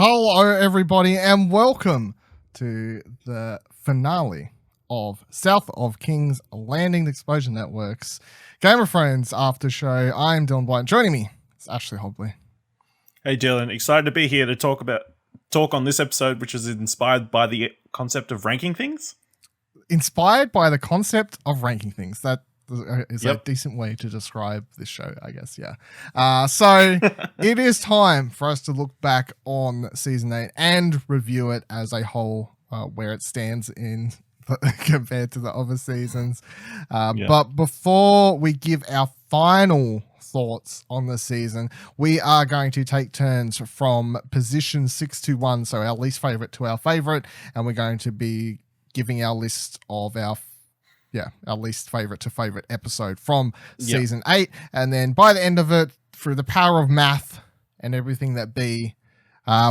Hello, everybody, and welcome to the finale of South of King's Landing, the Explosion Network's Game of Thrones after show. I'm Dylan White. Joining me is Ashley Hobley. Hey, Dylan. Excited to be here to talk on this episode, which was inspired by the concept of ranking things. Inspired by the concept of ranking things. That is a decent way to describe this show, I guess. Yeah. So it is time for us to look back on season 8 and review it as a whole, where it stands in compared to the other seasons. But before we give our final thoughts on the season, we are going to take turns from position 6 to 1, so our least favorite to our favorite, and we're going to be giving our list of our least favorite to favorite episode from season 8. And then by the end of it, through the power of math and everything that be,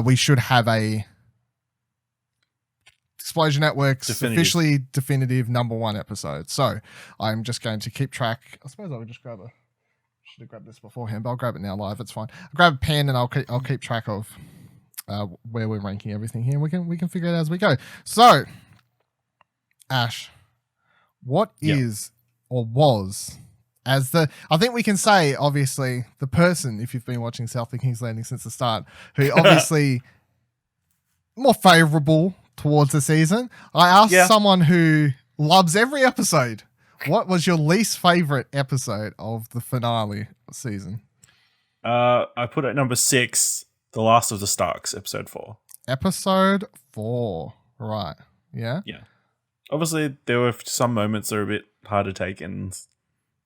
we should have a Explosion Network's officially definitive number 1 episode. So I'm just going to keep track. I suppose I would just should have grabbed this beforehand, but I'll grab it now live. It's fine. I'll grab a pen and I'll keep track of where we're ranking everything here. We can figure it out as we go. So, Ash, what is or was I think we can say, obviously, the person, if you've been watching South of King's Landing since the start, who obviously more favorable towards the season. I asked someone who loves every episode, what was your least favorite episode of the finale season? I put at number 6, The Last of the Starks, episode 4. Episode 4, right? Yeah. Yeah. Obviously, there were some moments that were a bit hard to take, and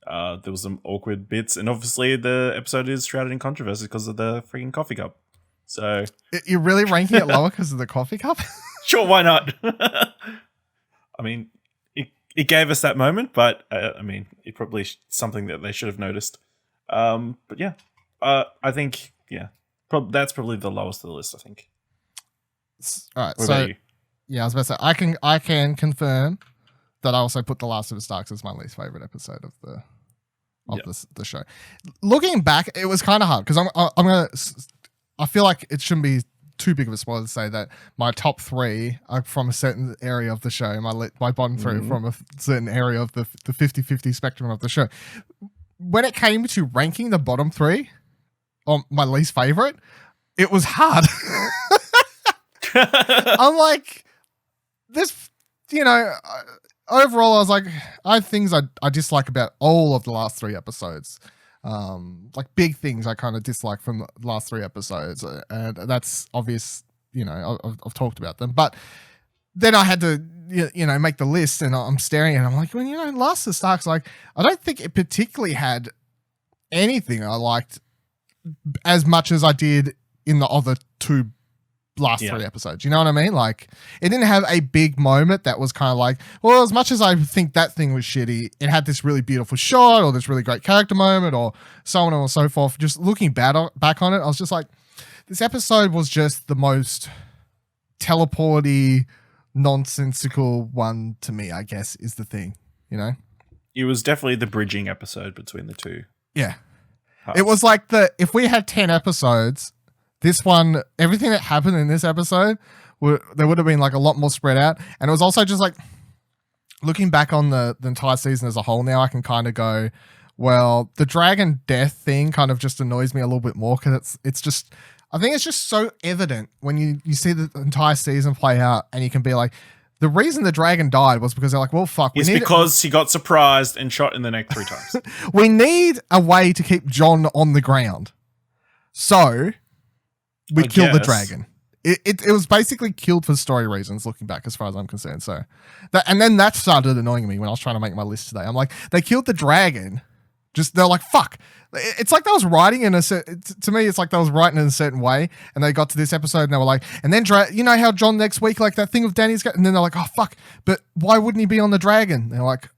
there was some awkward bits. And obviously, the episode is shrouded in controversy because of the freaking coffee cup. So you're really ranking it lower because of the coffee cup? Sure, why not? I mean, it gave us that moment, but I mean, it probably something that they should have noticed. But yeah, I think that's probably the lowest of the list. I think. All right, so. Yeah, I was about to say, I can confirm that I also put The Last of the Starks as my least favorite episode of the show. Looking back, it was kind of hard because I feel like it shouldn't be too big of a spoiler to say that my top 3 are from a certain area of the show. My bottom 3 are from a certain area of the 50-50 spectrum of the show. When it came to ranking the bottom 3 on my least favorite, it was hard. I'm like, this, overall, I was like, I have things I dislike about all of the last 3 episodes. Like big things I kind of dislike from the last 3 episodes. And that's obvious, I've talked about them. But then I had to, make the list, and I'm staring at it. I'm like, Last of the Starks, like, I don't think it particularly had anything I liked as much as I did in the other 2 last 3 episodes. You know what I mean? Like, it didn't have a big moment that was kind of like, well, as much as I think that thing was shitty, it had this really beautiful shot or this really great character moment or so on and so forth. Just looking back on it, I was just like, this episode was just the most teleporty, nonsensical one to me, I guess, is the thing, It was definitely the bridging episode between the 2. Yeah. It was like if we had 10 episodes, this one, everything that happened in this episode, there would have been like a lot more spread out. And it was also just like, looking back on the entire season as a whole now, I can kind of go, well, the dragon death thing kind of just annoys me a little bit more because it's just, I think it's just so evident when you see the entire season play out, and you can be like, the reason the dragon died was because they're like, well, fuck. It's because he got surprised and shot in the neck 3 times. We need a way to keep Jon on the ground. So we killed the dragon. It was basically killed for story reasons, looking back, as far as I'm concerned. So, and then that started annoying me when I was trying to make my list today. I'm like, they killed the dragon. They're like, fuck. It's like they was writing to me, it's like they was writing in a certain way, and they got to this episode and they were like, and then, how Jon next week, like that thing with Dany's got, and then they're like, oh, fuck, but why wouldn't he be on the dragon? They're like,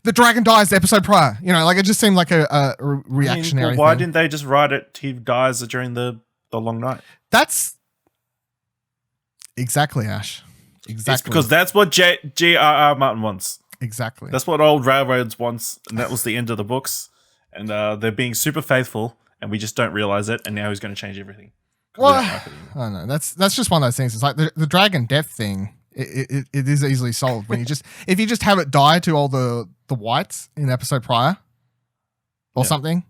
the dragon dies the episode prior. Like it just seemed like a reactionary why thing. didn't they just write it, he dies during the long night? That's exactly, Ash. Exactly. It's because that's what G.R.R. Martin wants. Exactly. That's what old Railroads wants, and that was the end of the books. And they're being super faithful, and we just don't realize it, and now he's going to change everything. Well, without marketing. I don't know. That's just one of those things. It's like the dragon death thing. It is easily solved when you just if you just have it die to all the whites in the episode prior or something.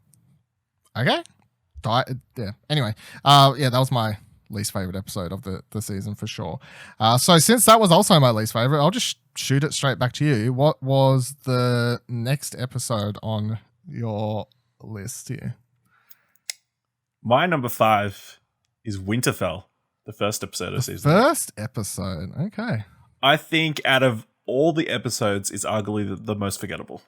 Okay, die. Yeah. Anyway, that was my least favorite episode of the season for sure. So since that was also my least favorite, I'll just shoot it straight back to you. What was the next episode on your list here? My number 5 is Winterfell, the first episode of season. First episode, okay. I think out of all the episodes, it's arguably the most forgettable.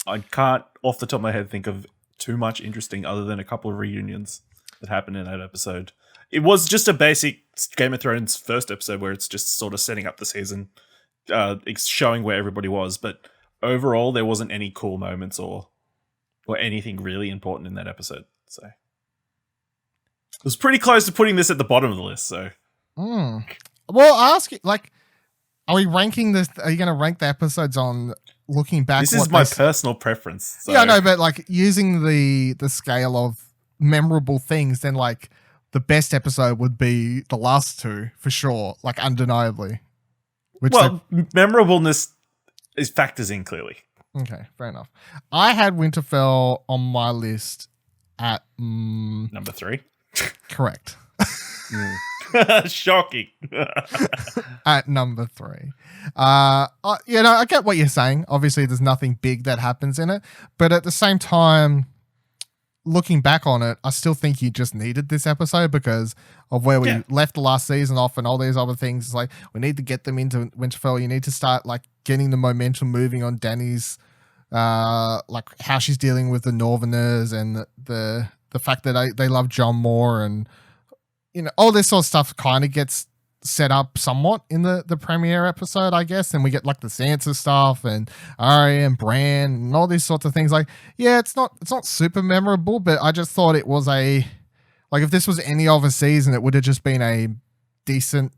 I can't, off the top of my head, think of too much interesting other than a couple of reunions that happened in that episode. It was just a basic Game of Thrones first episode where it's just sort of setting up the season, it's showing where everybody was. But overall, there wasn't any cool moments or anything really important in that episode. So it was pretty close to putting this at the bottom of the list. So, well, I'll ask you, like, are we ranking this? Are you going to rank the episodes on looking back? This is my personal preference. So. Yeah, I know, but like using the scale of memorable things, then like the best episode would be the last two for sure, like undeniably. Memorableness is factors in clearly. Okay, fair enough. I had Winterfell on my list at number 3. Correct. Shocking. At number 3. I get what you're saying. Obviously, there's nothing big that happens in it, but at the same time, looking back on it, I still think you just needed this episode because of where we left the last season off and all these other things. It's like we need to get them into Winterfell. You need to start like getting the momentum moving on Dany's, like how she's dealing with the Northerners and the fact that they love Jon more, and all this sort of stuff kind of gets set up somewhat in the premiere episode, I guess, and we get like the Sansa stuff and Arya and Bran and all these sorts of things. Like, yeah, it's not super memorable, but I just thought it was if this was any other season, it would have just been a decent,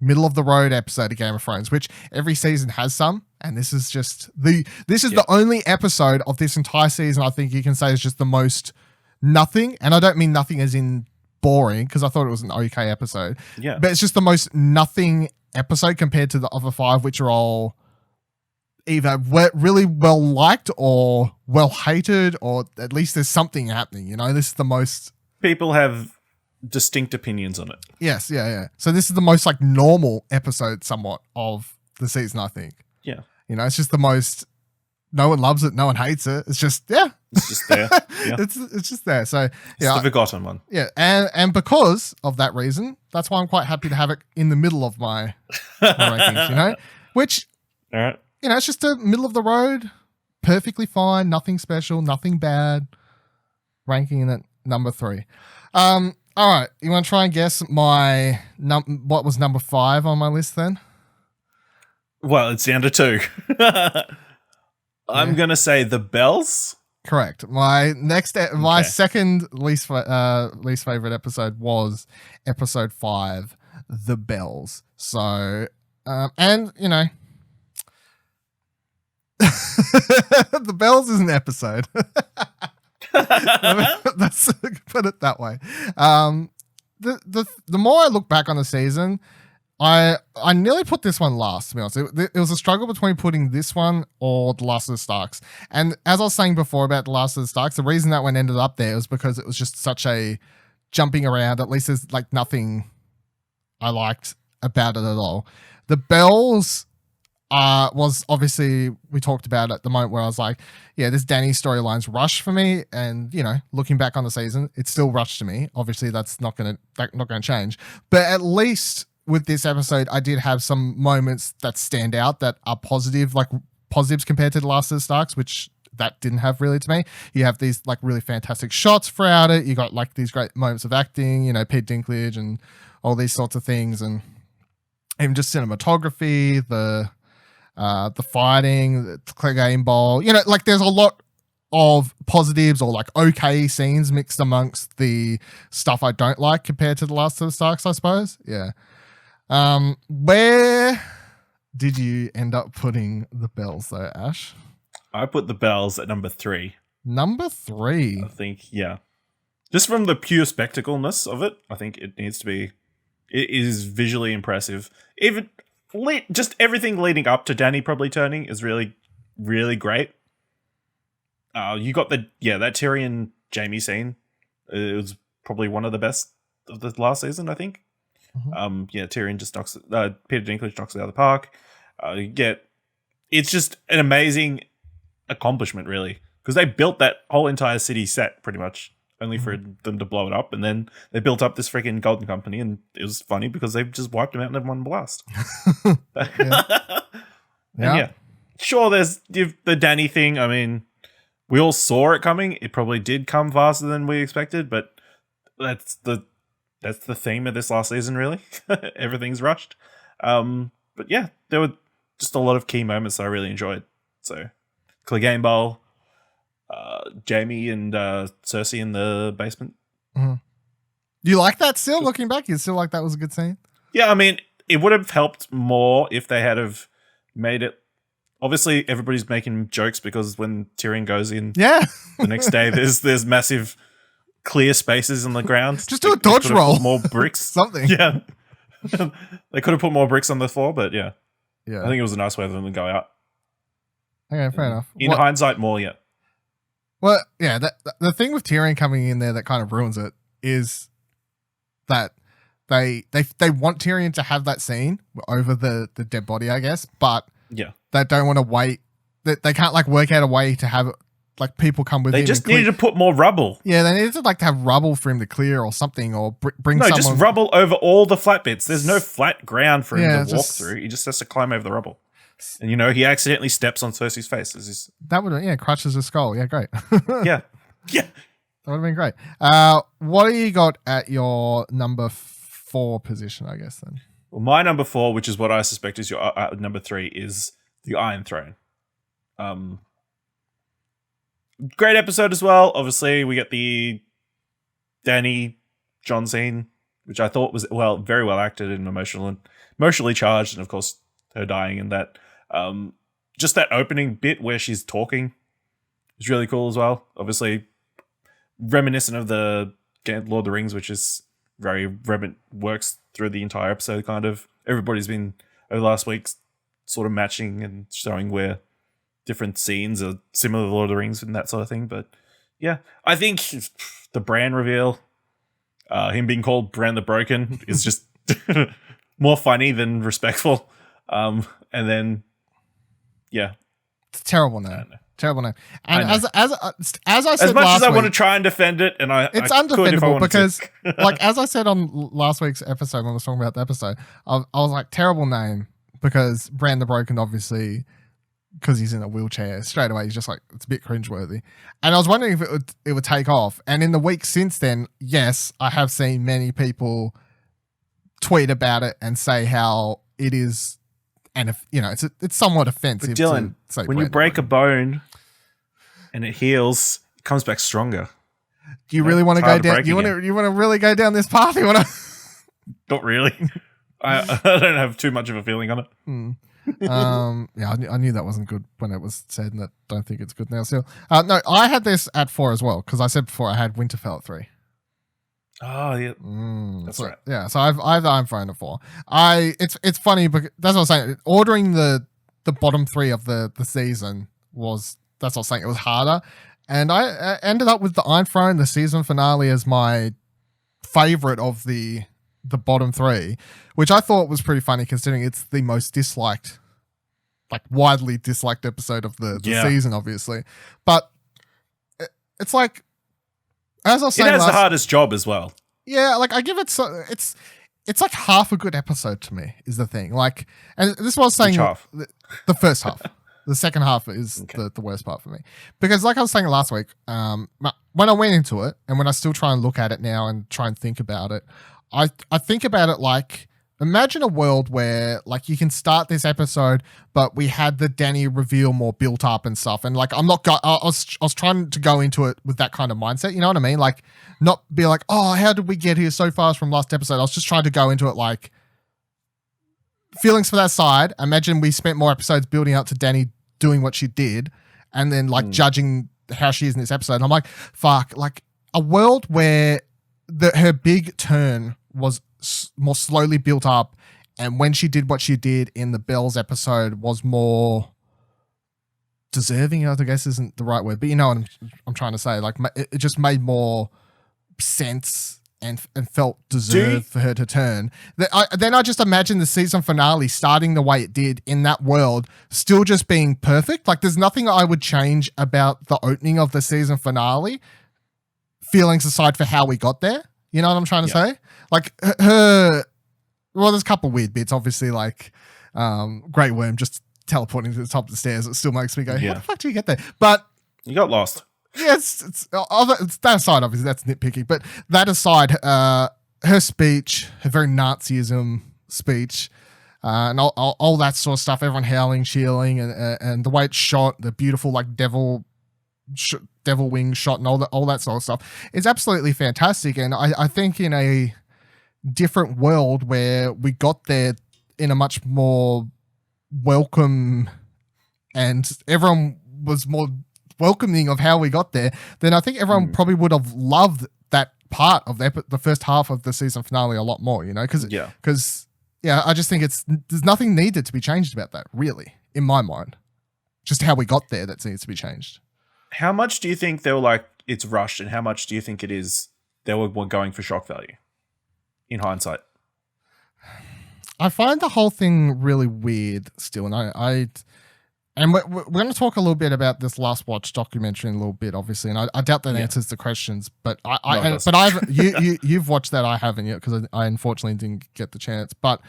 middle of the road episode of Game of Thrones, which every season has some, and this is just the only episode of this entire season I think you can say is just the most nothing, and I don't mean nothing as in boring, because I thought it was an okay episode. Yeah. But it's just the most nothing episode compared to the other 5, which are all either really well liked or well hated, or at least there's something happening. This is the most... People have distinct opinions on it. Yes, yeah. So this is the most like normal episode somewhat of the season, I think. Yeah. It's just the most... No one loves it. No one hates it. It's just, It's just there. Yeah. it's just there. So, it's the forgotten one. Yeah. And because of that reason, that's why I'm quite happy to have it in the middle of my rankings, which, all right. It's just a middle of the road, perfectly fine, nothing special, nothing bad, ranking in at number 3. All right. You want to try and guess what was number 5 on my list then? Well, it's down to 2. I'm going to say The Bells. Correct. My second least favorite episode was episode 5, The Bells. So, The Bells is an episode. Let's put it that way. The more I look back on the season, I nearly put this one last, to be honest. It was a struggle between putting this one or The Last of the Starks. And as I was saying before about The Last of the Starks, the reason that one ended up there was because it was just such a jumping around. At least there's like nothing I liked about it at all. The Bells was obviously, we talked about at the moment where I was like, yeah, this Dany storyline's rushed for me. And, looking back on the season, it's still rushed to me. Obviously, that's not going to change. But at least... with this episode, I did have some moments that stand out that are positive, like positives compared to The Last of the Starks, which that didn't have really to me. You have these like really fantastic shots throughout it. You got like these great moments of acting, Pete Dinklage and all these sorts of things, and even just cinematography, the fighting, the clear game ball. Like there's a lot of positives or like okay scenes mixed amongst the stuff I don't like compared to The Last of the Starks, I suppose. Yeah. Where did you end up putting The Bells though, Ash? I put The Bells at number 3. Number 3? I think, yeah. Just from the pure spectacleness of it, I think it needs to be. It is visually impressive. Even just everything leading up to Dany probably turning is really, really great. You got that Tyrion Jaime scene. It was probably one of the best of the last season, I think. Mm-hmm. Tyrion just knocks Peter Dinklage knocks it out of the park. It's just an amazing accomplishment, really, because they built that whole entire city set pretty much only for them to blow it up, and then they built up this freaking Golden Company, and it was funny because they just wiped them out in one blast. Yeah. Sure, there's the Dany thing. I mean, we all saw it coming. It probably did come faster than we expected, but that's the theme of this last season, really. Everything's rushed. But yeah, there were just a lot of key moments that I really enjoyed. So, Clegane Bowl, Jaime and Cersei in the basement. Mm-hmm. You like that still? Looking back, you still like that was a good scene? Yeah, I mean, it would have helped more if they had have made it. Obviously, everybody's making jokes because when Tyrion goes in the next day, there's massive clear spaces on the ground. Just do a dodge roll. More bricks. Something. Yeah. They could have put more bricks on the floor, but yeah. Yeah. I think it was a nice way for them to go out. Okay, fair enough. In hindsight, more, yeah. Well, yeah, the thing with Tyrion coming in there that kind of ruins it is that they want Tyrion to have that scene over the dead body, I guess, but they don't want to wait. They can't like work out a way to have like people come with him. They just needed to put more rubble. Yeah, they needed to like to have rubble for him to clear or something, or bring someone. Just rubble over all the flat bits. There's no flat ground for him to walk through. He just has to climb over the rubble. And, he accidentally steps on Cersei's face. That would have, crushes his skull. Yeah, great. Yeah. That would have been great. What do you got at your number 4 position, I guess, then? Well, my number 4, which is what I suspect is your number 3, is the Iron Throne. Great episode as well. Obviously, we get the Dany Jon scene, which I thought was, very well acted and emotionally charged, and of course, her dying in that. Just that opening bit where she's talking is really cool as well. Obviously, reminiscent of the Lord of the Rings, which is works through the entire episode, kind of. Everybody's been, over the last week, sort of matching and showing where different scenes are similar to Lord of the Rings and that sort of thing. But yeah, I think the Bran reveal, him being called Bran the Broken, is just more funny than respectful. And then, yeah, it's a terrible name. Terrible name. And as I said as much as I want to try and defend it, and it's undefendable because, like, as I said on last week's episode when I was talking about the episode, I was like, terrible name because Bran the Broken, obviously, because he's in a wheelchair, straight away he's just like, it's a bit cringeworthy. And I was wondering if it would take off. And in the week since then, yes, I have seen many people tweet about it and say how it is. And if it's somewhat offensive. But Dylan, to say when you break a bone and it heals, it comes back stronger. Do you really want to go down? You want to really go down this path? You want to? Not really. I don't have too much of a feeling on it. I knew that wasn't good when it was said, and I don't think it's good now. Still, no, I had this at 4 as well because I said before I had Winterfell at 3. Oh yeah, that's right. Yeah, so I've the Iron Throne at 4. It's funny because that's what I was saying. Ordering the bottom 3 of the season that's what I was saying. It was harder, and I ended up with the Iron Throne, the season finale, as my favorite of the bottom 3, which I thought was pretty funny considering it's the most disliked, like widely disliked episode of the season, obviously. But it's like, as I was saying, it has the hardest job as well. Yeah, like I give it it's like half a good episode to me is the thing. Like, and this was saying the first half. The second half is the worst part for me because, like I was saying last week, when I went into it and when I still try and look at it now and try and think about it, I think about it like, imagine a world where like you can start this episode, but we had the Dany reveal more built up and stuff. And like, I was trying to go into it with that kind of mindset. You know what I mean? Like, not be like, oh, how did we get here so fast from last episode? I was just trying to go into it like feelings for that side. Imagine we spent more episodes building up to Dany doing what she did and then like judging how she is in this episode. And I'm like, fuck, like, a world where her big turn was more slowly built up, and when she did what she did in the Bells episode was more deserving, I guess isn't the right word, but you know what I'm trying to say. Like, it just made more sense and felt deserved for her to turn. Then I just imagine the season finale starting the way it did in that world, still just being perfect. Like, there's nothing I would change about the opening of the season finale, feelings aside for how we got there. You know what I'm trying to say? Like, well, there's a couple of weird bits, obviously, like Grey Worm just teleporting to the top of the stairs. It still makes me go, how the fuck do you get there? But you got lost. Yeah, it's that aside, obviously, that's nitpicky. But that aside, her speech, her very Nazism speech, and all that sort of stuff, everyone howling, cheering, and the way it's shot, the beautiful, like, devil wing shot and all that sort of stuff, is absolutely fantastic. And I think in a different world where we got there in a much more welcome and everyone was more welcoming of how we got there, then I think everyone probably would have loved that part of the first half of the season finale a lot more, you know, because I just think there's nothing needed to be changed about that, really, in my mind. Just how we got there that needs to be changed. How much do you think they were like, it's rushed, and how much do you think it is they were going for shock value in hindsight? I find the whole thing really weird still, and and we're going to talk a little bit about this Last Watch documentary in a little bit, obviously, and I doubt that answers the questions. But you've watched that, I haven't yet because I unfortunately didn't get the chance. But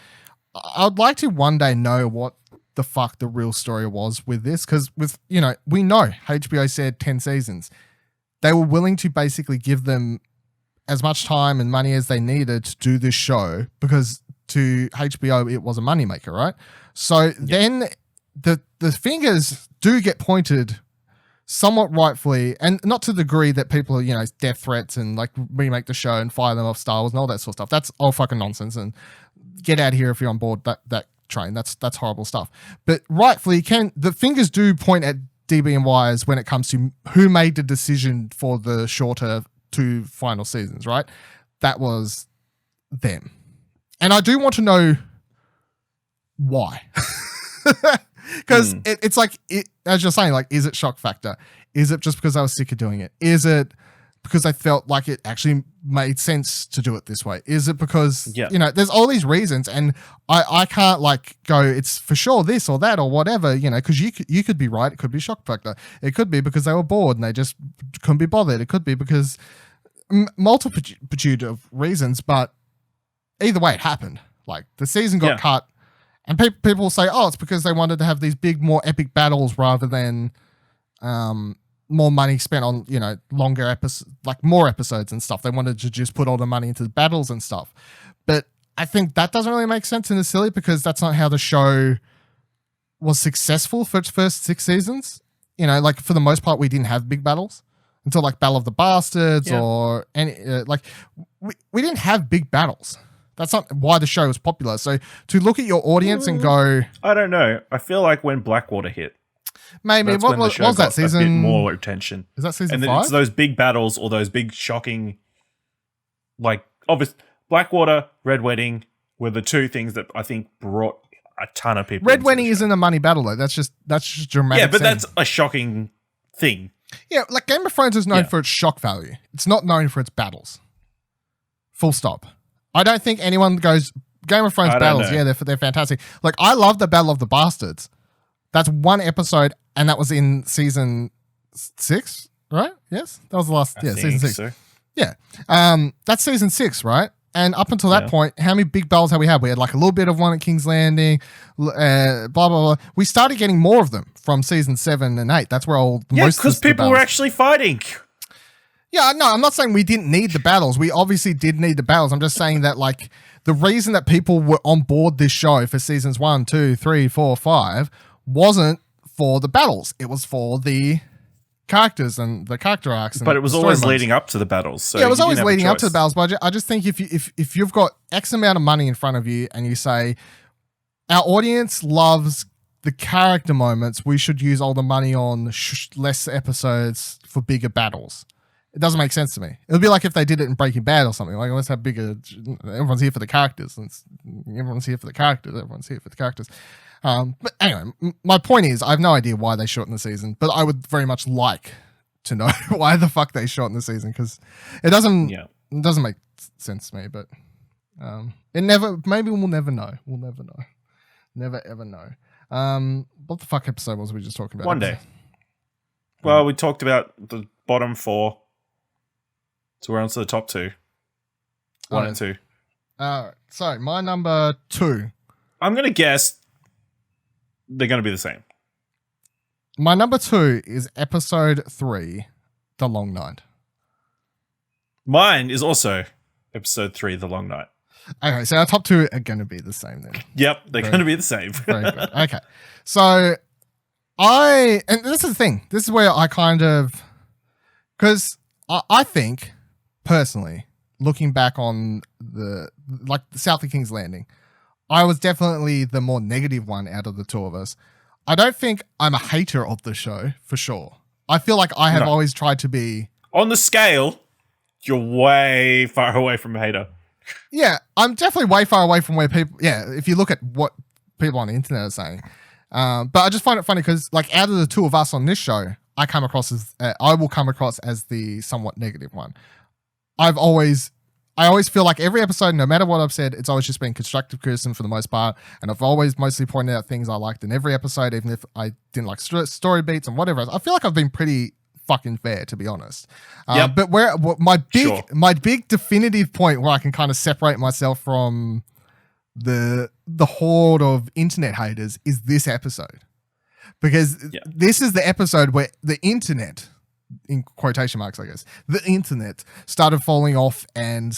I'd like to one day know what the fuck the real story was with this, because we know HBO said 10 seasons. They were willing to basically give them as much time and money as they needed to do this show because to HBO it was a moneymaker, right? So then the fingers do get pointed somewhat rightfully, and not to the degree that people are, death threats and like remake the show and fire them off Star Wars and all that sort of stuff. That's all fucking nonsense, and get out of here if you're on board that train. That's horrible stuff. But rightfully, the fingers do point at DB and Wise when it comes to who made the decision for the shorter 2 final seasons, right? That was them. And I do want to know why. Because it's like, as you're saying, like, is it shock factor? Is it just because I was sick of doing it? Is it because I felt like it actually made sense to do it this way? Is it because, there's all these reasons, and I can't like go, it's for sure this or that or whatever, because you could be right. It could be shock factor. It could be because they were bored and they just couldn't be bothered. It could be because multitude of reasons, but either way, it happened. Like, the season got cut, and people will say, oh, it's because they wanted to have these big, more epic battles rather than more money spent on, longer episodes, like more episodes and stuff. They wanted to just put all the money into the battles and stuff. But I think that doesn't really make sense in the silly, because that's not how the show was successful for its first 6 seasons. Like, for the most part, we didn't have big battles until like Battle of the Bastards or any, we didn't have big battles. That's not why the show was popular. So to look at your audience and go, I don't know. I feel like when Blackwater hit, maybe what was that season? A bit more attention. Is that season 5? And then it's those big battles or those big shocking, like, obvious Blackwater, Red Wedding were the 2 things that I think brought a ton of people. Red Wedding isn't a money battle though. That's just dramatic. Yeah, but that's a shocking thing. Yeah, like Game of Thrones is known for its shock value. It's not known for its battles. Full stop. I don't think anyone goes, Game of Thrones battles, they're fantastic. Like, I love the Battle of the Bastards. That's 1 episode, and that was in season 6, right? Yes? That was the last, season 6. So. Yeah. That's season 6, right? And up until that point, how many big battles have we had? We had like a little bit of one at King's Landing, blah, blah, blah. We started getting more of them from season 7 and 8. That's where most of the because people were actually fighting. Yeah, no, I'm not saying we didn't need the battles. We obviously did need the battles. I'm just saying that, like, the reason that people were on board this show for seasons 1, 2, 3, 4, 5 wasn't for the battles. It was for the characters and the character arcs. But it was always leading up to the battles. So it was always leading up to the battles. But I just think if you've got X amount of money in front of you and you say, our audience loves the character moments, we should use all the money on less episodes for bigger battles. It doesn't make sense to me. It would be like if they did it in Breaking Bad or something. Like, let's have bigger. Everyone's here for the characters. Everyone's here for the characters. Everyone's here for the characters. But anyway, my point is, I have no idea why they shortened the season, but I would very much like to know why the fuck they shortened the season, because it doesn't make sense to me. But it never. Maybe we'll never know. We'll never know. Never ever know. What the fuck episode was we just talking about? One day. Well, we talked about the bottom 4. So we're on to the top 2. 1 and 2. So my number 2. I'm going to guess they're going to be the same. My number 2 is episode 3, The Long Night. Mine is also episode 3, The Long Night. Okay, so our top 2 are going to be the same then. Yep, they're going to be the same. Very good. Okay. So and this is the thing. This is where I kind of, because I think, personally, looking back on the South of King's Landing, I was definitely the more negative one out of the two of us. I don't think I'm a hater of the show, for sure. I feel like I have always tried to be... On the scale, you're way far away from a hater. Yeah, I'm definitely way far away from where people... Yeah, if you look at what people on the internet are saying. But I just find it funny because, like, out of the two of us on this show, I will come across as the somewhat negative one. I always feel like every episode, no matter what I've said, it's always just been constructive criticism for the most part. And I've always mostly pointed out things I liked in every episode, even if I didn't like story beats and whatever. I feel like I've been pretty fucking fair, to be honest. But my big definitive point where I can kind of separate myself from the horde of internet haters is this episode. Because this is the episode where the internet, in quotation marks, I guess, the internet started falling off and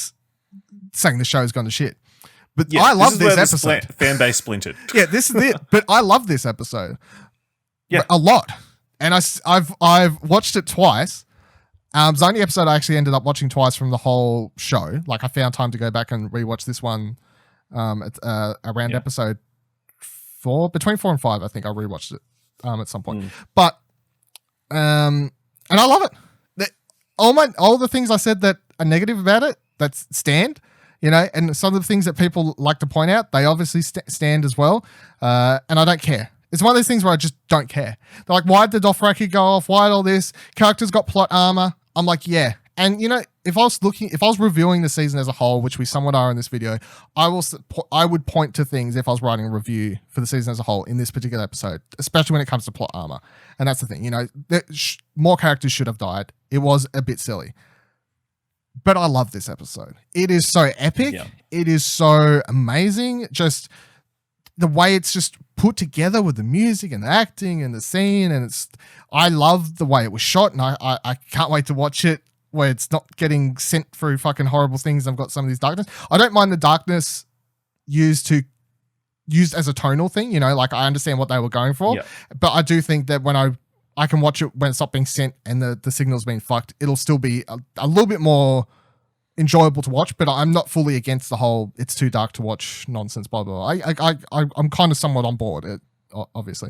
saying the show's gone to shit. But I love this episode. Fan base splintered. Yeah, this is it. But I love this episode. Yeah, a lot. And I've watched it twice. It's the only episode I actually ended up watching twice from the whole show. Like, I found time to go back and rewatch this one around episode 4, between 4 and 5. I think I rewatched it at some point. But and I love it. All the things I said that are negative about it, that stand, and some of the things that people like to point out, they obviously stand as well. And I don't care. It's one of those things where I just don't care. They're like, why did the Dothraki go off? Why all this? Characters got plot armor. I'm like, yeah. And if I was reviewing the season as a whole, which we somewhat are in this video, I would point to things if I was writing a review for the season as a whole in this particular episode, especially when it comes to plot armor. And that's the thing, more characters should have died. It was a bit silly. But I love this episode. It is so epic. Yeah. It is so amazing. Just the way it's just put together with the music and the acting and the scene. And I love the way it was shot, and I can't wait to watch it where it's not getting sent through fucking horrible things. I've got some of these darkness. I don't mind the darkness used as a tonal thing, like I understand what they were going for. Yeah. But I do think that when I can watch it when it's not being sent and the signal's being fucked, it'll still be a little bit more enjoyable to watch. But I'm not fully against the whole it's too dark to watch nonsense, blah, blah, blah. I'm kind of somewhat on board, obviously.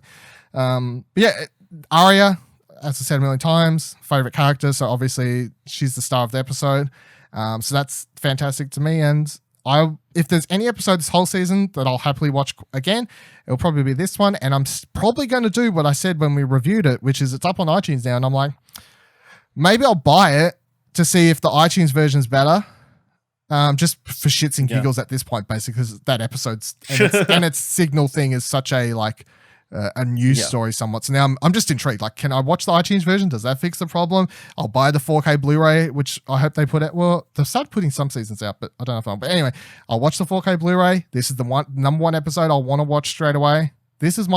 But yeah, Arya, as I said a million times, favorite character. So obviously she's the star of the episode. So that's fantastic to me. And if there's any episode this whole season that I'll happily watch again, it'll probably be this one. And I'm probably going to do what I said when we reviewed it, which is it's up on iTunes now. And I'm like, maybe I'll buy it to see if the iTunes version's better. Just for shits and giggles at this point, basically, because that episode's and its signal thing is such a a news story somewhat. So now I'm just intrigued. Like, can I watch the iTunes version? Does that fix the problem? I'll buy the 4K Blu-ray, which I hope they put out. Well, they've started putting some seasons out, but I don't know if I'll. But anyway, I'll watch the 4K Blu-ray. This is the number one episode I'll want to watch straight away. This is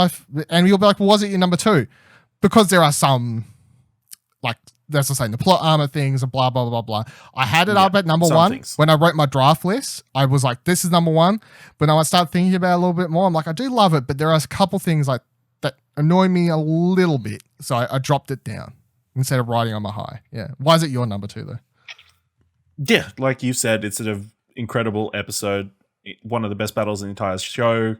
and you'll be like, well, was it your number 2? Because there are some, like, that's the same, the plot armor things and blah, blah, blah, blah. I had it up at number 1 things. When I wrote my draft list. I was like, this is number 1. But now I start thinking about it a little bit more. I'm like, I do love it, but there are a couple things like that annoy me a little bit. So I dropped it down instead of riding on my high. Yeah. Why is it your number 2 though? Yeah, like you said, it's an incredible episode. One of the best battles in the entire show.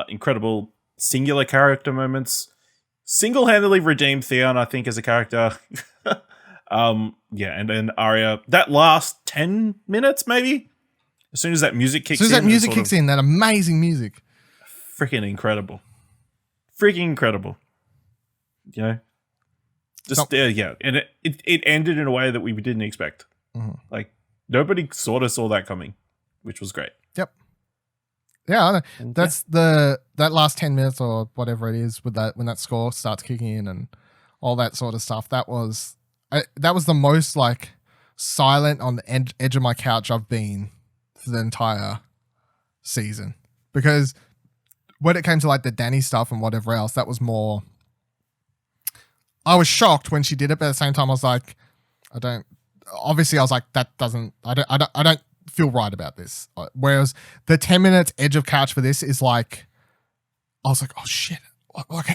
Incredible singular character moments. Single-handedly redeemed Theon, I think, as a character. Yeah, and then Arya, that last 10 minutes, maybe? As soon as that music kicks in. As soon as that music kicks in, that amazing music. Freaking incredible. Freaking incredible. You know? Just, yeah. And it ended in a way that we didn't expect. Mm-hmm. Like, nobody sort of saw that coming, which was great. Yep. Yeah, that's that last 10 minutes or whatever it is with that, when that score starts kicking in and all that sort of stuff. That was the most like silent on the edge of my couch I've been for the entire season, because when it came to like the Dany stuff and whatever else, that was more. I was shocked when she did it, but at the same time, I was like, I was like, that doesn't. I don't feel right about this. Whereas the 10 minutes edge of couch for this is like, I was like, oh shit,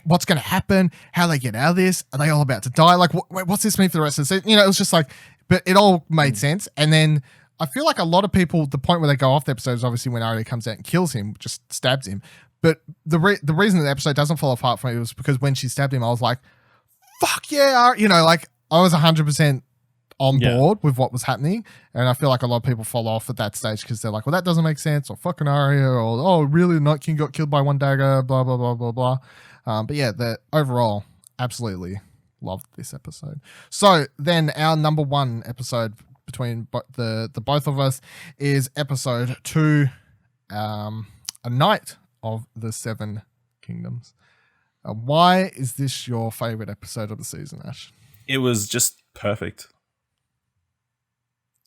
what's going to happen? How they get out of this? Are they all about to die? Like, what's this mean for the rest of the season? You know, it was just like, but it all made sense. And then I feel like a lot of people, the point where they go off the episode is obviously when Arya comes out and kills him, just stabs him. But the reason the episode doesn't fall apart for me was because when she stabbed him, I was like, fuck yeah, you know, like I was 100% on board with what was happening, and I feel like a lot of people fall off at that stage because they're like, well, that doesn't make sense, or fucking Arya, or oh, really, the Night King got killed by one dagger, blah blah blah blah blah. But yeah, the overall, absolutely loved this episode. So then our number one episode between the both of us is episode 2, A Night of the Seven Kingdoms. Why is this your favorite episode of the season, Ash? It was just perfect.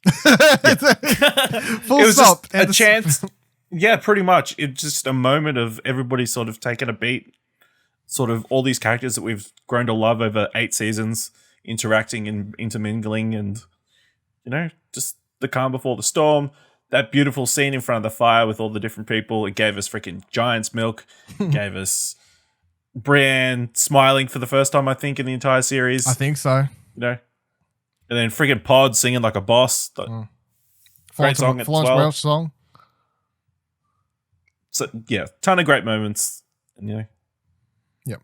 Full it was stop. Just a chance. Yeah, pretty much. It's just a moment of everybody sort of taking a beat. Sort of all these characters that we've grown to love over 8 seasons, interacting and intermingling, and you know, just the calm before the storm. That beautiful scene in front of the fire with all the different people. It gave us freaking Giant's Milk. It gave us Brienne smiling for the first time, I think, in the entire series. I think so. You know, and then freaking Pod singing like a boss. Great song as well. Welsh song. So yeah, ton of great moments. And, you know, yep.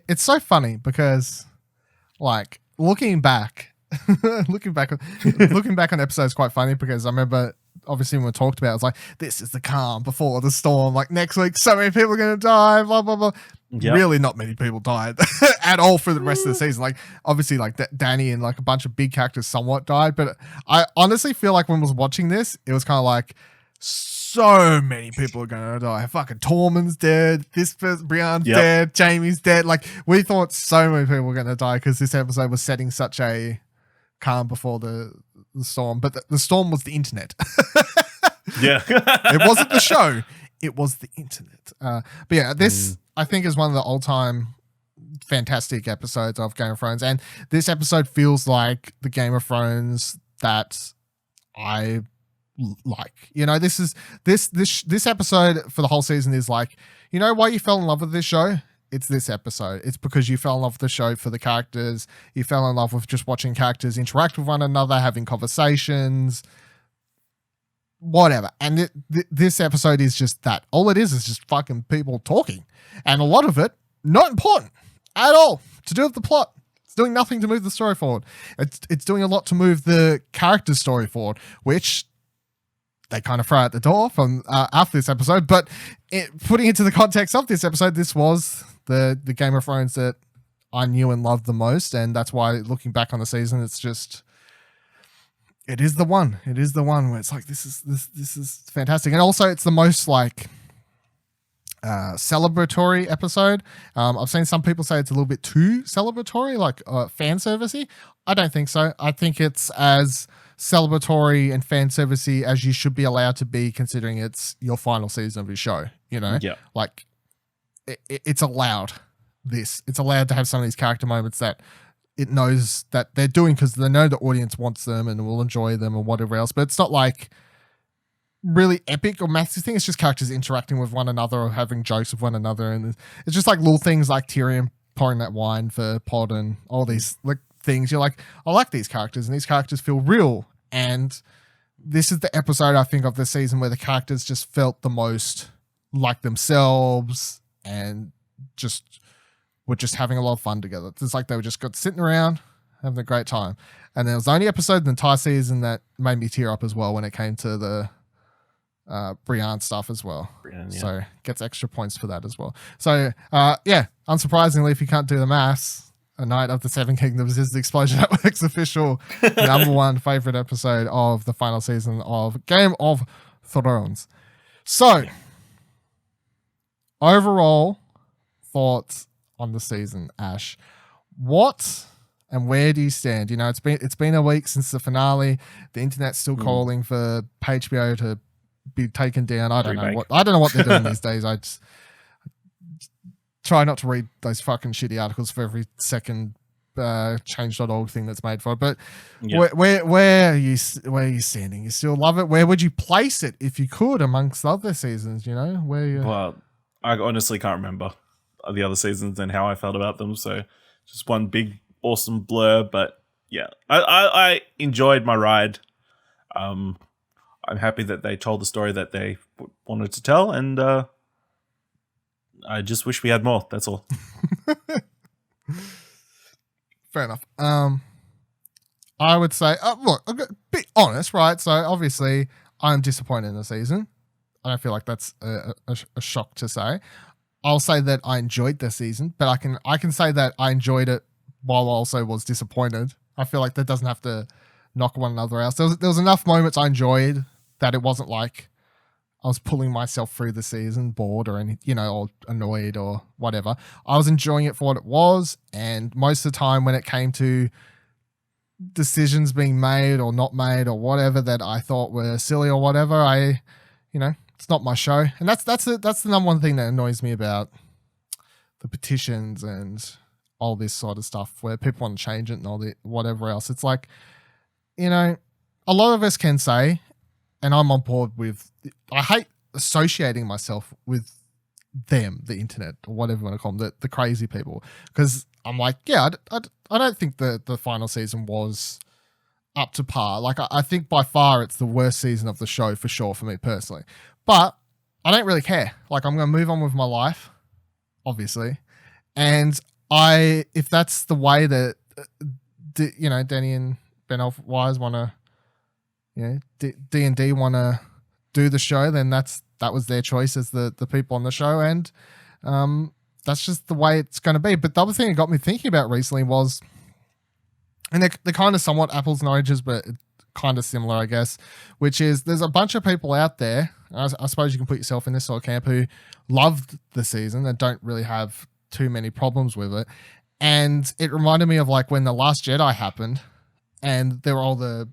It's so funny because, like, looking back on episodes is quite funny, because I remember obviously when we talked about it, it's like, this is the calm before the storm. Like, next week, so many people are going to die, blah, blah, blah. Yep. Really not many people died at all for the rest of the season. Like, obviously, like Dany and like a bunch of big characters somewhat died. But I honestly feel like when I was watching this, it was kind of like, so many people are going to die. Fucking Tormund's dead. This person, Brienne's dead. Jaime's dead. Like, we thought so many people were going to die because this episode was setting such a calm before the storm. But the storm was the internet. Yeah. It wasn't the show. It was the internet. But yeah, this I think is one of the all-time fantastic episodes of Game of Thrones. And this episode feels like the Game of Thrones that I like. You know, this episode for the whole season is like, you know why you fell in love with this show? It's this episode. It's because you fell in love with the show for the characters. You fell in love with just watching characters interact with one another, having conversations, whatever. And this episode is just that. All it is just fucking people talking. And a lot of it, not important at all to do with the plot. It's doing nothing to move the story forward. It's doing a lot to move the character's story forward, which they kind of throw out the door from after this episode. But putting into the context of this episode, this was the Game of Thrones that I knew and loved the most. And that's why, looking back on the season, it's just, it is the one. It is the one where it's like, this is fantastic. And also it's the most like celebratory episode. I've seen some people say it's a little bit too celebratory, like fan servicey. I don't think so. I think it's as celebratory and fan servicey as you should be allowed to be, considering it's your final season of your show. You know, like it's allowed. It's allowed to have some of these character moments that it knows that they're doing because they know the audience wants them and will enjoy them or whatever else. But it's not like really epic or massive thing. It's just characters interacting with one another or having jokes with one another, and it's just like little things like Tyrion pouring that wine for Pod and all these like things. You're like, I like these characters, and these characters feel real. And this is the episode, I think, of the season where the characters just felt the most like themselves and just were just having a lot of fun together. It's like they were just got sitting around having a great time. And there was the only episode in the entire season that made me tear up as well when it came to the Brienne stuff as well. Brienne, yeah. So gets extra points for that as well. So unsurprisingly, if you can't do the maths, A Night of the Seven Kingdoms is the Explosion Network's official number one favorite episode of the final season of Game of Thrones. So overall thoughts on the season, Ash. What and where do you stand? You know, it's been a week since the finale. The internet's still calling for HBO to be taken down. I don't know what they're doing these days. I just try not to read those fucking shitty articles for every second change.org thing that's made for it. But where are you standing? You still love it? Where would you place it if you could amongst other seasons? You know, where you? Well, I honestly can't remember the other seasons and how I felt about them. So just one big awesome blur. But yeah, I enjoyed my ride. I'm happy that they told the story that they wanted to tell, and I just wish we had more. That's all. Fair enough. I would say, look, I'm gonna be honest, right? So obviously, I'm disappointed in the season. I don't feel like that's a shock to say. I'll say that I enjoyed the season, but I can say that I enjoyed it while I also was disappointed. I feel like that doesn't have to knock one another out. There was enough moments I enjoyed that it wasn't like I was pulling myself through the season, bored or any, or annoyed or whatever. I was enjoying it for what it was, and most of the time when it came to decisions being made or not made or whatever that I thought were silly or whatever, it's not my show. And that's the number one thing that annoys me about the petitions and all this sort of stuff where people want to change it and all the whatever else. It's like, a lot of us can say, and I'm on board with, I hate associating myself with them, the internet, or whatever you want to call them, the crazy people. Because I'm like, I don't think the final season was up to par. Like, I think by far it's the worst season of the show for sure for me personally. But I don't really care. Like, I'm going to move on with my life, obviously. And if that's the way that, Danny and Benioff Wise want to, D&D want to do the show, then that was their choice as the people on the show, and that's just the way it's going to be. But the other thing that got me thinking about recently was, and they're kind of somewhat apples and oranges, but kind of similar, I guess, which is there's a bunch of people out there, I suppose you can put yourself in this sort of camp, who loved the season and don't really have too many problems with it. And it reminded me of like when The Last Jedi happened, and there were all the,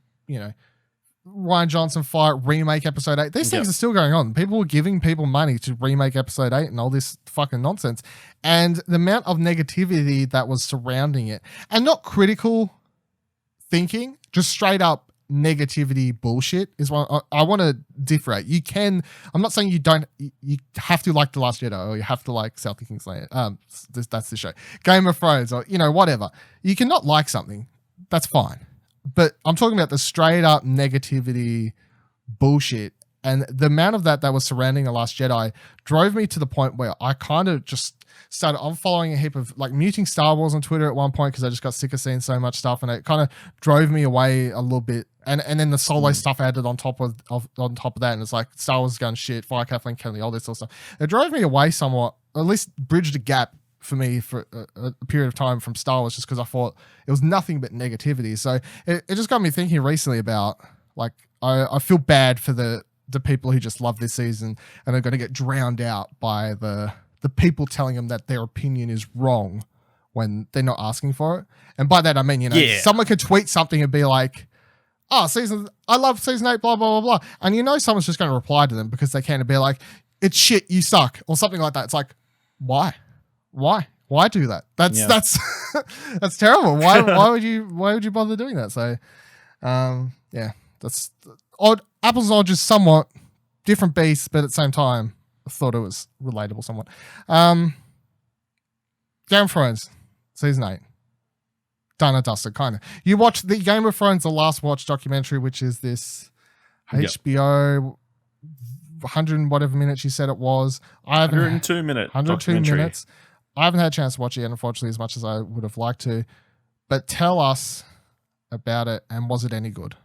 Rian Johnson fight, remake episode 8. These things are still going on. People were giving people money to remake episode 8 and all this fucking nonsense. And the amount of negativity that was surrounding it, and not critical thinking, just straight up negativity bullshit is what I want to differentiate. I'm not saying you have to like The Last Jedi or you have to like South of King's Land. That's the show. Game of Thrones or, whatever. You can not like something. That's fine. But I'm talking about the straight up negativity bullshit, and the amount of that was surrounding The Last Jedi drove me to the point where I kind of just started unfollowing a heap of, like, muting Star Wars on Twitter at one point because I just got sick of seeing so much stuff, and it kind of drove me away a little bit. And then the solo stuff added on top of that, and it's like Star Wars is going shit, fire Kathleen Kennedy, all this sort of stuff. It drove me away somewhat, or at least bridged a gap for me for a period of time from Star Wars, just because I thought it was nothing but negativity. So it just got me thinking recently about, like, I feel bad for the people who just love this season and are going to get drowned out by the people telling them that their opinion is wrong when they're not asking for it. And by that I mean, someone could tweet something and be like, I love season 8, blah, blah, blah, blah. And someone's just going to reply to them because they can and be like, it's shit, you suck, or something like that. It's like, why do that? That's that's terrible. Why would you bother doing that? So that's odd. Apples and oranges, somewhat different beasts, but at the same time I thought it was relatable somewhat. Game of Thrones season 8, done and dusted, kind of. You watched the Game of Thrones The Last Watch documentary, which is this HBO 100 and whatever minutes you said it was. 102 minutes. 102 minutes. I haven't had a chance to watch it yet, unfortunately, as much as I would have liked to. But tell us about it, and was it any good?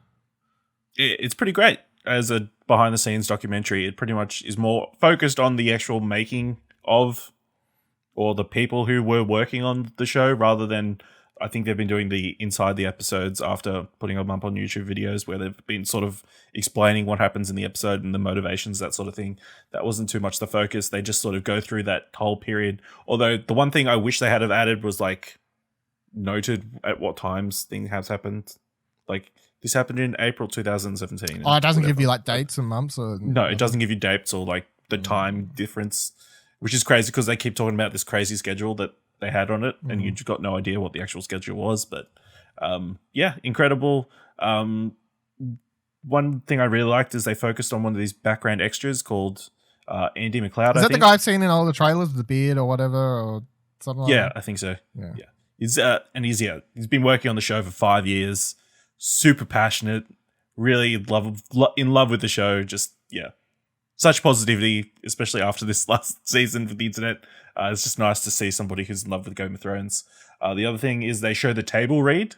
It's pretty great. As a behind the scenes documentary, it pretty much is more focused on the actual making of, or the people who were working on the show, rather than, I think they've been doing the inside the episodes after putting them up on YouTube videos where they've been sort of explaining what happens in the episode and the motivations, that sort of thing. That wasn't too much the focus. They just sort of go through that whole period. Although the one thing I wish they had have added was like noted at what times things have happened. Like, this happened in April 2017. Oh, it doesn't give you like dates and months or no, it doesn't give you dates or like the time difference, which is crazy because they keep talking about this crazy schedule that they had on it, and you got no idea what the actual schedule was. But yeah, incredible. One thing I really liked is they focused on one of these background extras called Andy MacLeod. Is that the guy I've seen in all the trailers with the beard or whatever or something like yeah, that? I think so. Yeah. He's he's been working on the show for 5 years. Super passionate, really in love with the show. Just such positivity, especially after this last season for the internet. It's just nice to see somebody who's in love with Game of Thrones. The other thing is they show the table read.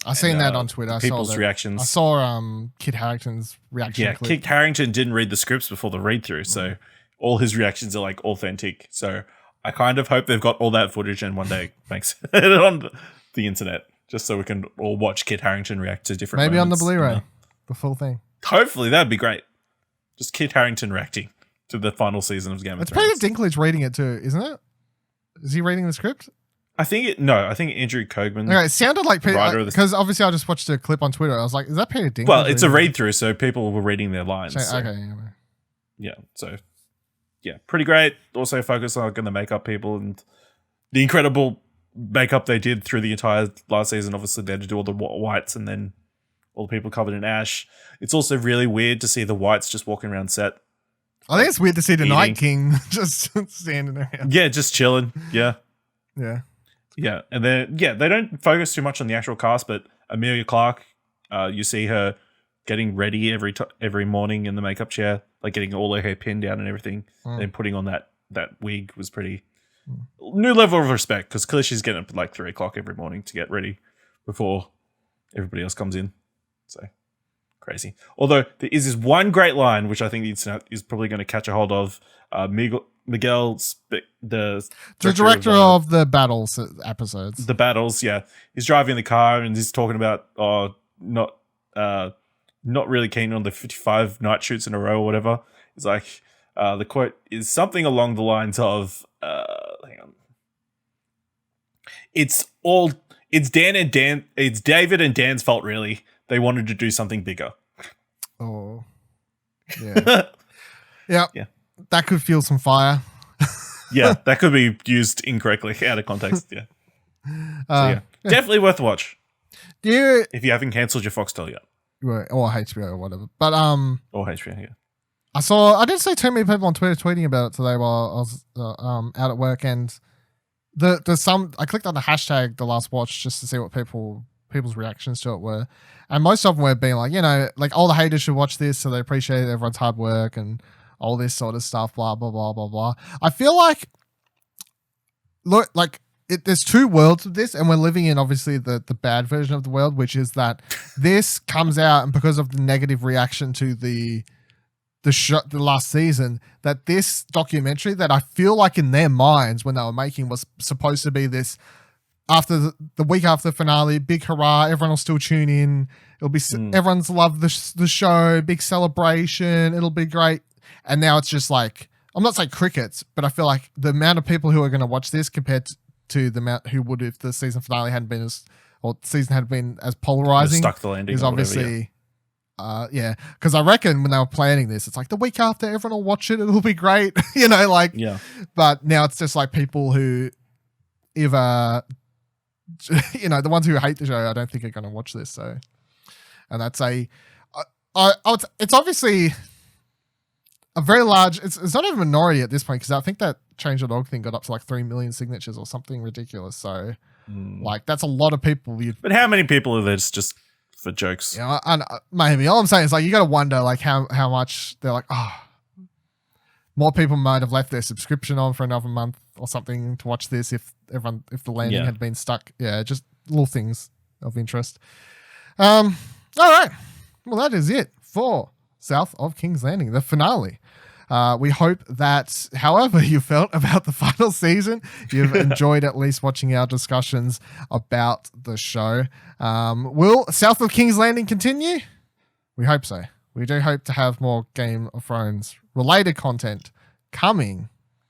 I seen that on Twitter. People's reactions. I saw Kit Harington's reaction. Yeah, clip. Kit Harington didn't read the scripts before the read through, so all his reactions are like authentic. So I kind of hope they've got all that footage and one day makes it on the internet, just so we can all watch Kit Harington react to different maybe moments, on the Blu-ray, the full thing. Hopefully, that'd be great. Just Kit Harington reacting to the final season of Game of Thrones. It's Peter Dinklage reading it too, isn't it? Is he reading the script? I think Andrew Koegman. Okay, it sounded like Peter, because obviously I just watched a clip on Twitter. I was like, is that Peter Dinklage? Well, it's a read through, so people were reading their lines. Okay. Yeah, so yeah, pretty great. Also focus on the makeup people and the incredible makeup they did through the entire last season. Obviously, they had to do all the whites and then all the people covered in ash. It's also really weird to see the whites just walking around set. I think it's weird to see the Night King just standing there. Yeah, just chilling. Yeah. Yeah. Yeah. And then, they don't focus too much on the actual cast, but Emilia Clarke, you see her getting ready every morning in the makeup chair, like getting all her hair pinned down and everything, and putting on that wig was pretty new level of respect, because clearly she's getting up at like 3 o'clock every morning to get ready before everybody else comes in. So crazy. Although there is this one great line, which I think the internet is probably going to catch a hold of. Miguel, the director of the battles episodes. The battles, yeah. He's driving the car and he's talking about not really keen on the 55 night shoots in a row or whatever. He's like, the quote is something along the lines of, hang on. It's David and Dan's fault, really. They wanted to do something bigger. Oh, yeah. Yeah. That could fuel some fire. Yeah, that could be used incorrectly out of context. Yeah. Definitely worth a watch. If you haven't cancelled your Foxtel yet. Or HBO or whatever. But or HBO, yeah. I didn't see too many people on Twitter tweeting about it today while I was out at work, and I clicked on the hashtag The Last Watch just to see what people's reactions to it were, and most of them were being like, like all the haters should watch this, so they appreciate everyone's hard work and all this sort of stuff, blah blah blah blah blah. I feel like, look, like there's two worlds of this, and we're living in obviously the bad version of the world, which is that this comes out, and because of the negative reaction to the last season, that this documentary that I feel like in their minds when they were making was supposed to be this after the week after the finale, big hurrah, everyone will still tune in. It'll be everyone's love the show, big celebration. It'll be great. And now it's just like, I'm not saying crickets, but I feel like the amount of people who are going to watch this compared to the amount who would if the season finale hadn't been as polarizing, stuck the landing is obviously, because I reckon when they were planning this, it's like the week after everyone will watch it, it'll be great, Yeah. But now it's just like people who either, the ones who hate the show, I don't think are going to watch this. So, and that's it's obviously a very large, it's not even a minority at this point, because I think that Change the Dog thing got up to like 3 million signatures or something ridiculous. So, like, that's a lot of people. But how many people are there just for jokes? And maybe all I'm saying is like, you got to wonder like how much they're like, more people might have left their subscription on for another month or something to watch this if the landing had been stuck. Yeah, just little things of interest. All right. Well, that is it for South of King's Landing, the finale. We hope that however you felt about the final season, you've enjoyed at least watching our discussions about the show. Will South of King's Landing continue? We hope so. We do hope to have more Game of Thrones related content coming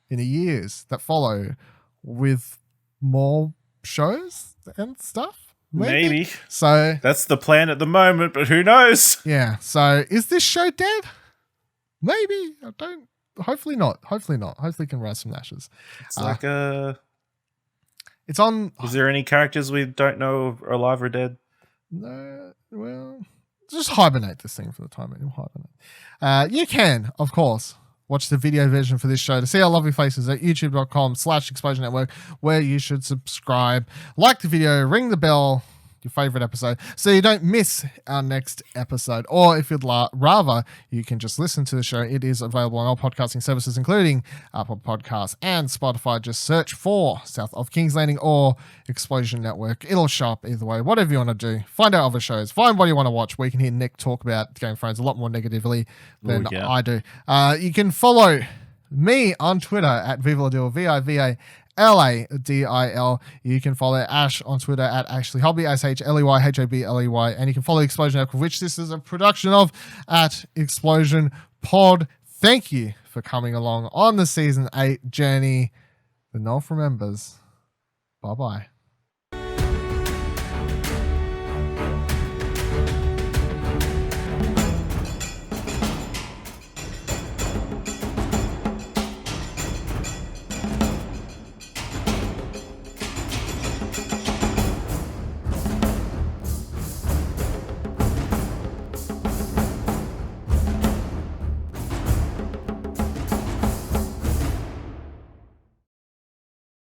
in the years that follow with more shows and stuff. Maybe. So that's the plan at the moment, but who knows? Yeah. So is this show dead? Maybe. I don't. Hopefully not. Hopefully not. Hopefully it can rise from the ashes. It's like It's on. Is there any characters we don't know are alive or dead? No. Well, just hibernate this thing for the time being. Hibernate. You can, of course, watch the video version for this show to see our lovely faces at youtube.com/Explosion Network, where you should subscribe, like the video, ring the bell, your favorite episode, so you don't miss our next episode. Or if you'd rather, you can just listen to the show. It is available on all podcasting services, including Apple Podcasts and Spotify. Just search for South of King's Landing or Explosion Network. It'll show up either way. Whatever you want to do, find out other shows, find what you want to watch. We can hear Nick talk about Game of Thrones a lot more negatively than I do. You can follow me on Twitter at VivaLadil, VIVALADIL. You can follow Ash on Twitter at Ashley Hobby, SHLEYHOBLEY, and you can follow Explosion Network, which this is a production of, at Explosion Pod. Thank you for coming along on the Season 8 journey. The North remembers. Bye-bye.